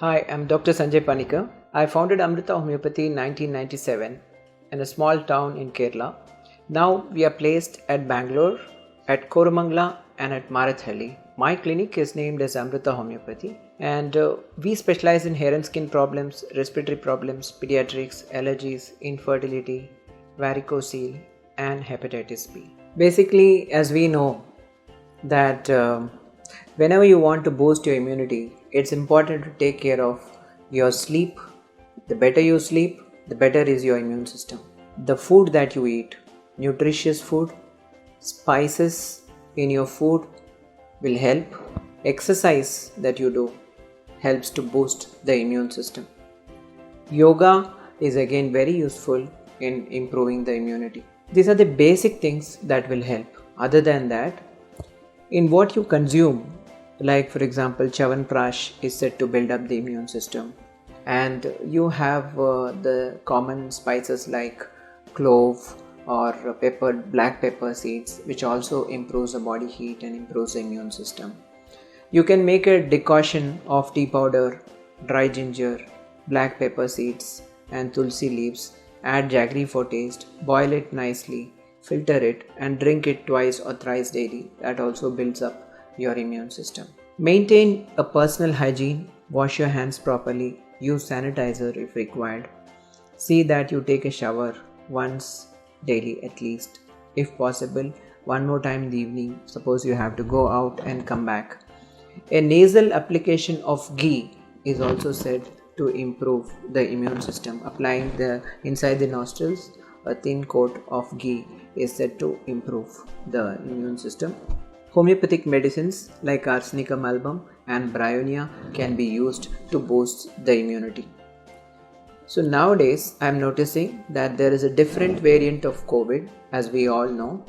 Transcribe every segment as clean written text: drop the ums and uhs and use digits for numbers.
Hi, I'm Dr. Sanjay Panicker. I founded Amrita Homeopathy in 1997 in a small town in Kerala. Now we are placed at Bangalore, at Koramangala and at Marathalli. My clinic is named as Amrita Homeopathy and we specialize in hair and skin problems, respiratory problems, pediatrics, allergies, infertility, varicocele and hepatitis B. Basically, as we know that whenever you want to boost your immunity, it's important to take care of your sleep. The better you sleep, the better is your immune system. The food that you eat, nutritious food, spices in your food will help. Exercise that you do helps to boost the immune system. Yoga is again very useful in improving the immunity. These are the basic things that will help. Other than that, in what you consume, like for example chyawanprash is said to build up the immune system, and you have the common spices like clove or black pepper seeds, which also improves the body heat and improves the immune system. You can make a decoction of tea powder, dry ginger, black pepper seeds and tulsi leaves, add jaggery for taste, boil it nicely, filter it and drink it twice or thrice daily. That also builds up your immune system. Maintain a personal hygiene, wash your hands properly, use sanitizer if required. See that you take a shower once daily at least. If possible, one more time in the evening, suppose you have to go out and come back. A nasal application of ghee is also said to improve the immune system. Applying the inside the nostrils, a thin coat of ghee is said to improve the immune system. Homeopathic medicines like Arsenicum album and Bryonia can be used to boost the immunity. So nowadays I am noticing that there is a different variant of COVID, as we all know,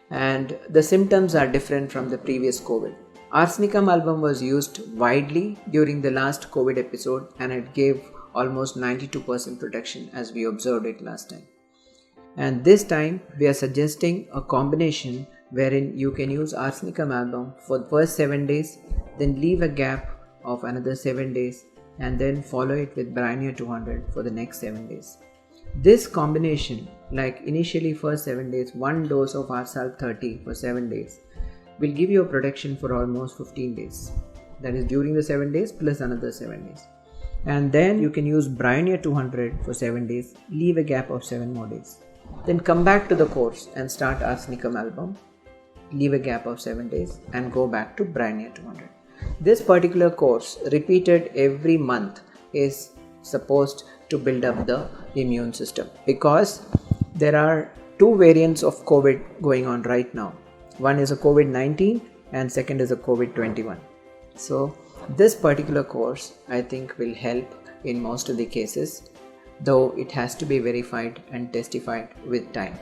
and the symptoms are different from the previous COVID. Arsenicum album was used widely during the last COVID episode and it gave almost 92% protection as we observed it last time. And this time we are suggesting a combination wherein you can use Arsenicum album for the first 7 days, then leave a gap of another 7 days and then follow it with Bryonia 200 for the next 7 days. This combination, like initially first 7 days, 1 dose of Arsal 30 for 7 days, will give you a protection for almost 15 days. That is during the 7 days plus another 7 days. And then you can use Bryonia 200 for 7 days, leave a gap of 7 more days. Then come back to the course and start Arsenicum album, leave a gap of 7 days and go back to Bryonia 200. This particular course repeated every month is supposed to build up the immune system, because there are 2 variants of COVID going on right now. One is a COVID-19 and second is a COVID-21. So this particular course I think will help in most of the cases, though it has to be verified and testified with time.